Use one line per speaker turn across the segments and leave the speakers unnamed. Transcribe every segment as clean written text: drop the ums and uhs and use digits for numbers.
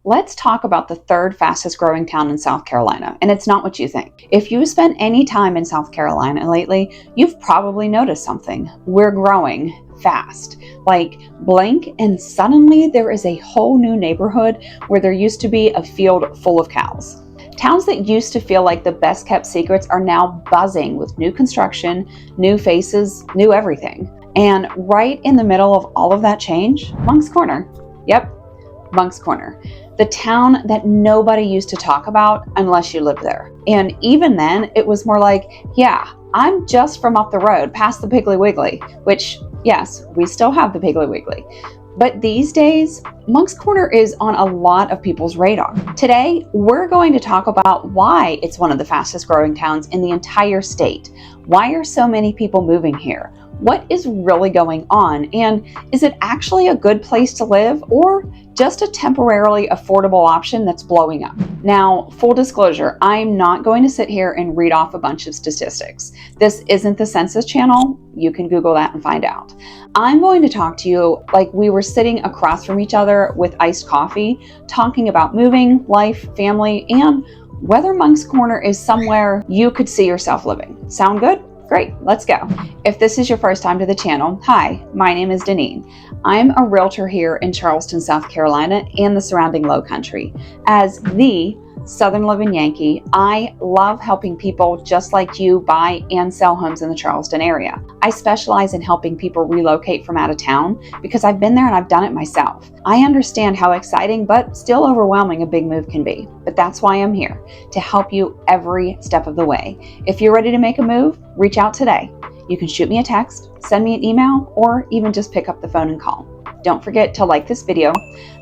Let's talk about the third fastest growing town in South Carolina, and it's not what you think. If you spent any time in South Carolina lately, you've probably noticed something. We're growing fast. Like blink and suddenly there is a whole new neighborhood where there used to be a field full of cows. Towns that used to feel like the best kept secrets are now buzzing with new construction, new faces, new everything. And right in the middle of all of that change, Moncks Corner. Yep, Moncks Corner. The town that nobody used to talk about unless you lived there. And even then, it was more like, yeah, I'm just from up the road past the Piggly Wiggly, which, yes, we still have the Piggly Wiggly. But these days, Moncks Corner is on a lot of people's radar. Today, we're going to talk about why it's one of the fastest growing towns in the entire state. Why are so many people moving here? What is really going on? And is it actually a good place to live or just a temporarily affordable option that's blowing up? Now, full disclosure, I'm not going to sit here and read off a bunch of statistics. This isn't the census channel. You can Google that and find out. I'm going to talk to you like we were sitting across from each other with iced coffee, talking about moving, life, family, and whether Moncks Corner is somewhere you could see yourself living. Sound good? Great, let's go. If this is your first time to the channel, hi, my name is Deneen. I'm a realtor here in Charleston, South Carolina, and the surrounding Lowcountry. As the Southern Living Yankee, I love helping people just like you buy and sell homes in the Charleston area. I specialize in helping people relocate from out of town because I've been there and I've done it myself. I understand how exciting but still overwhelming a big move can be, but that's why I'm here, to help you every step of the way. If you're ready to make a move, reach out today. You can shoot me a text, send me an email, or even just pick up the phone and call. Don't forget to like this video,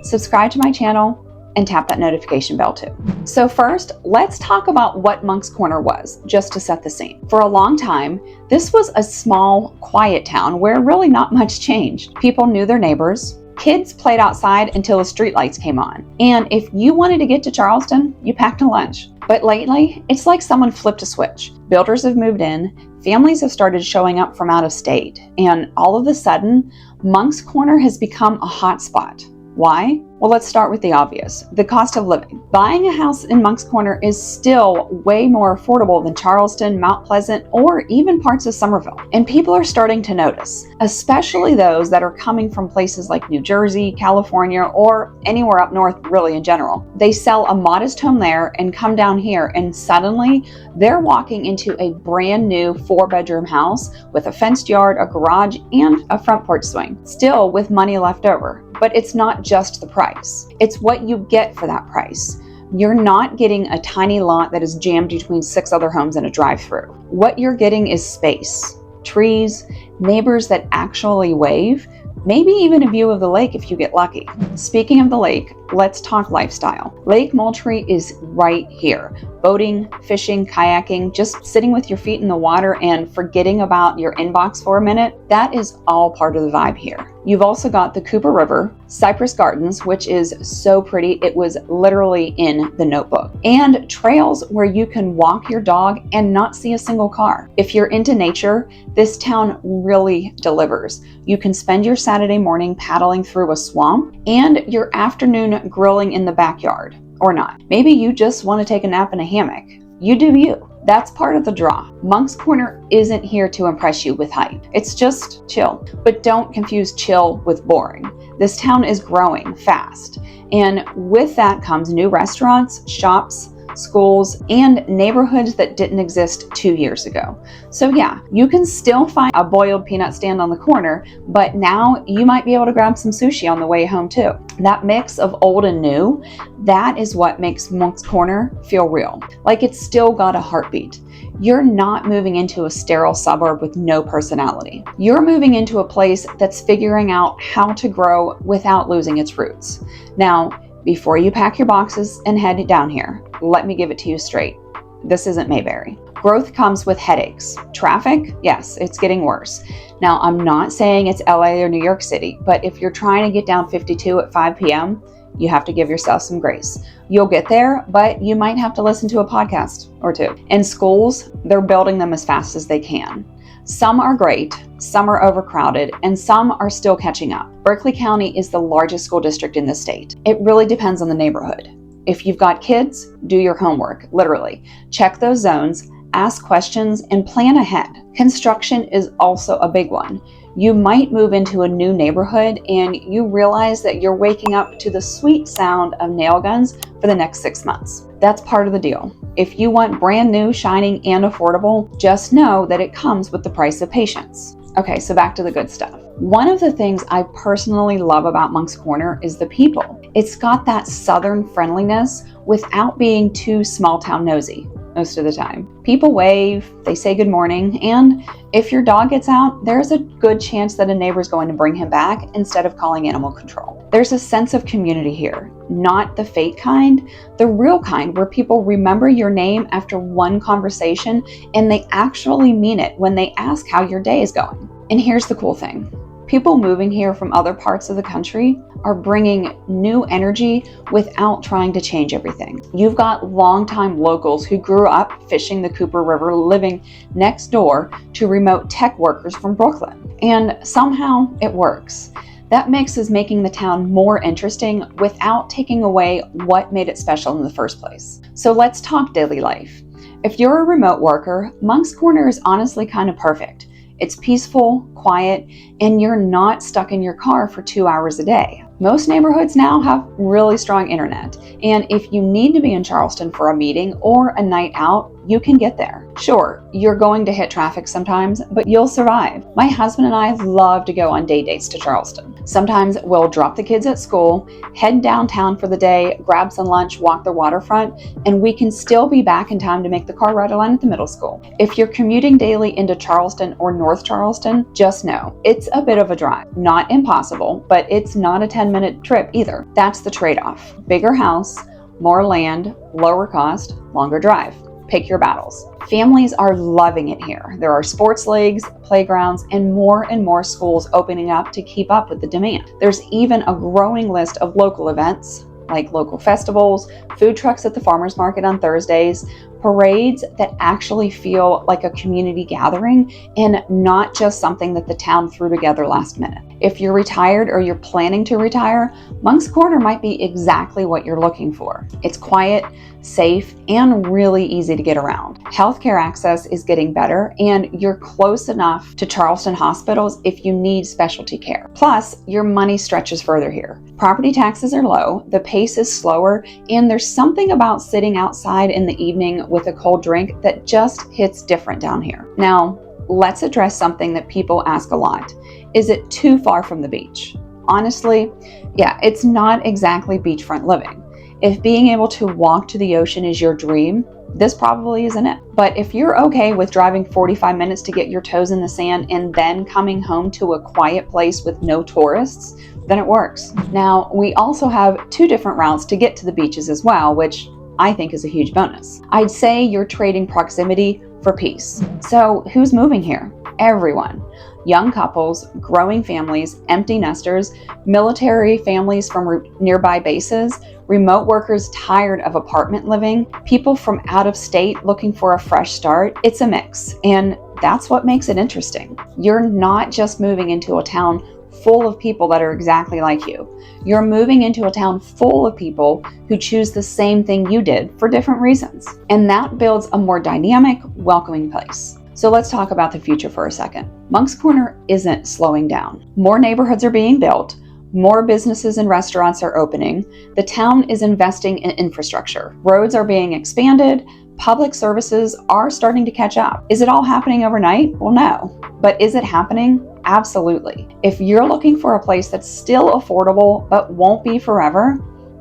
subscribe to my channel, and tap that notification bell too. So first, let's talk about what Moncks Corner was, just to set the scene. For a long time, this was a small, quiet town where really not much changed. People knew their neighbors. Kids played outside until the streetlights came on. And if you wanted to get to Charleston, you packed a lunch. But lately, it's like someone flipped a switch. Builders have moved in, families have started showing up from out of state, and all of a sudden, Moncks Corner has become a hot spot. Why? Well, let's start with the obvious, the cost of living. Buying a house in Moncks Corner is still way more affordable than Charleston, Mount Pleasant, or even parts of Somerville. And people are starting to notice, especially those that are coming from places like New Jersey, California, or anywhere up north really in general. They sell a modest home there and come down here and suddenly they're walking into a brand new 4-bedroom house with a fenced yard, a garage, and a front porch swing, still with money left over. But it's not just the price. It's what you get for that price. You're not getting a tiny lot that is jammed between 6 other homes in a drive-through. What you're getting is space, trees, neighbors that actually wave, maybe even a view of the lake if you get lucky. Speaking of the lake, let's talk lifestyle. Lake Moultrie is right here. Boating, fishing, kayaking, just sitting with your feet in the water and forgetting about your inbox for a minute, that is all part of the vibe here. You've also got the Cooper River, Cypress Gardens, which is so pretty, it was literally in the Notebook, and trails where you can walk your dog and not see a single car. If you're into nature, this town really delivers. You can spend your Saturday morning paddling through a swamp and your afternoon grilling in the backyard, or not. Maybe you just want to take a nap in a hammock. You do you. That's part of the draw. Moncks Corner isn't here to impress you with hype. It's just chill. But don't confuse chill with boring. This town is growing fast. And with that comes new restaurants, shops, schools, and neighborhoods that didn't exist 2 years ago. So yeah, you can still find a boiled peanut stand on the corner, but now you might be able to grab some sushi on the way home too. That mix of old and new, that is what makes Moncks Corner feel real. Like it's still got a heartbeat. You're not moving into a sterile suburb with no personality. You're moving into a place that's figuring out how to grow without losing its roots. Now, before you pack your boxes and head down here, let me give it to you straight. This isn't Mayberry. Growth comes with headaches. Traffic? Yes, it's getting worse. Now, I'm not saying it's LA or New York City, but if you're trying to get down 52 at 5 p.m., you have to give yourself some grace. You'll get there, but you might have to listen to a podcast or two. In schools, they're building them as fast as they can. Some are great, some are overcrowded, and some are still catching up. Berkeley County is the largest school district in the state. It really depends on the neighborhood. If you've got kids, do your homework, literally. Check those zones, ask questions, and plan ahead. Construction is also a big one. You might move into a new neighborhood and you realize that you're waking up to the sweet sound of nail guns for the next 6 months. That's part of the deal. If you want brand new, shining, and affordable, just know that it comes with the price of patience. Okay, so back to the good stuff. One of the things I personally love about Moncks Corner is the people. It's got that southern friendliness without being too small town nosy most of the time. People wave, they say good morning, and if your dog gets out, there's a good chance that a neighbor's going to bring him back instead of calling animal control. There's a sense of community here, not the fake kind, the real kind where people remember your name after one conversation and they actually mean it when they ask how your day is going. And here's the cool thing. People moving here from other parts of the country are bringing new energy without trying to change everything. You've got longtime locals who grew up fishing the Cooper River living next door to remote tech workers from Brooklyn. And somehow it works. That mix is making the town more interesting without taking away what made it special in the first place. So let's talk daily life. If you're a remote worker, Moncks Corner is honestly kind of perfect. It's peaceful, quiet, and you're not stuck in your car for 2 hours a day. Most neighborhoods now have really strong internet, and if you need to be in Charleston for a meeting or a night out, you can get there. Sure, you're going to hit traffic sometimes, but you'll survive. My husband and I love to go on day dates to Charleston. Sometimes we'll drop the kids at school, head downtown for the day, grab some lunch, walk the waterfront, and we can still be back in time to make the car ride line at the middle school. If you're commuting daily into Charleston or North Charleston, just know it's a bit of a drive. Not impossible, but it's not a 10-minute trip either. That's the trade-off. Bigger house, more land, lower cost, longer drive. Pick your battles. Families are loving it here. There are sports leagues, playgrounds, and more schools opening up to keep up with the demand. There's even a growing list of local events like local festivals, food trucks at the farmers market on Thursdays, parades that actually feel like a community gathering and not just something that the town threw together last minute. If you're retired or you're planning to retire, Moncks Corner might be exactly what you're looking for. It's quiet, safe, and really easy to get around. Healthcare access is getting better, and you're close enough to Charleston hospitals if you need specialty care. Plus, your money stretches further here. Property taxes are low, the pace is slower, and there's something about sitting outside in the evening with a cold drink that just hits different down here. Now, let's address something that people ask a lot. Is it too far from the beach? Honestly, yeah, it's not exactly beachfront living. If being able to walk to the ocean is your dream, this probably isn't it. But if you're okay with driving 45 minutes to get your toes in the sand and then coming home to a quiet place with no tourists, then it works. Now, we also have 2 different routes to get to the beaches as well, which I think is a huge bonus. I'd say you're trading proximity for peace. So who's moving here? Everyone. Young couples, growing families, empty nesters, military families from nearby bases, remote workers tired of apartment living, people from out of state looking for a fresh start. It's a mix, and that's what makes it interesting. You're not just moving into a town full of people that are exactly like you. You're moving into a town full of people who choose the same thing you did for different reasons. And that builds a more dynamic, welcoming place. So let's talk about the future for a second. Moncks Corner isn't slowing down. More neighborhoods are being built. More businesses and restaurants are opening. The town is investing in infrastructure. Roads are being expanded. Public services are starting to catch up. Is it all happening overnight? Well, no. But is it happening? Absolutely. If you're looking for a place that's still affordable but won't be forever,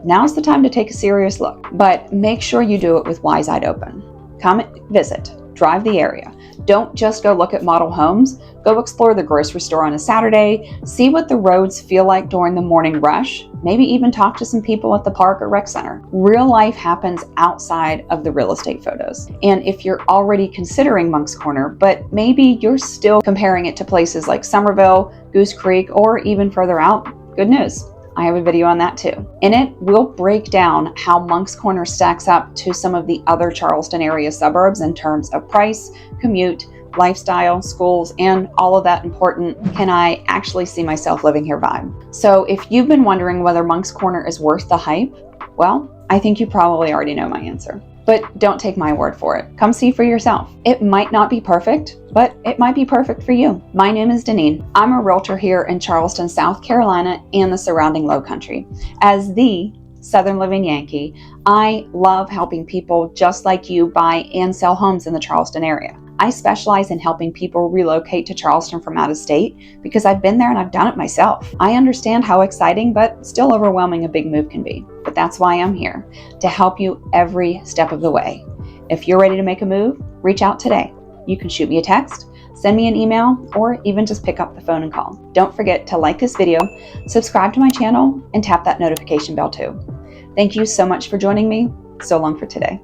now's the time to take a serious look. But make sure you do it with wise eyed open. Come visit. Drive the area. Don't just go look at model homes. Go explore the grocery store on a Saturday. See what the roads feel like during the morning rush. Maybe even talk to some people at the park or rec center. Real life happens outside of the real estate photos. And if you're already considering Moncks Corner, but maybe you're still comparing it to places like Somerville, Goose Creek, or even further out, good news. I have a video on that too. In it, we'll break down how Moncks Corner stacks up to some of the other Charleston area suburbs in terms of price, commute, lifestyle, schools, and all of that important can I actually see myself living here vibe. So if you've been wondering whether Moncks Corner is worth the hype, well, I think you probably already know my answer. But don't take my word for it. Come see for yourself. It might not be perfect, but it might be perfect for you. My name is Deneen. I'm a realtor here in Charleston, South Carolina, and the surrounding Lowcountry. As the Southern Living Yankee, I love helping people just like you buy and sell homes in the Charleston area. I specialize in helping people relocate to Charleston from out of state because I've been there and I've done it myself. I understand how exciting but still overwhelming a big move can be, but that's why I'm here, to help you every step of the way. If you're ready to make a move, reach out today. You can shoot me a text, send me an email, or even just pick up the phone and call. Don't forget to like this video, subscribe to my channel, and tap that notification bell too. Thank you so much for joining me. So long for today.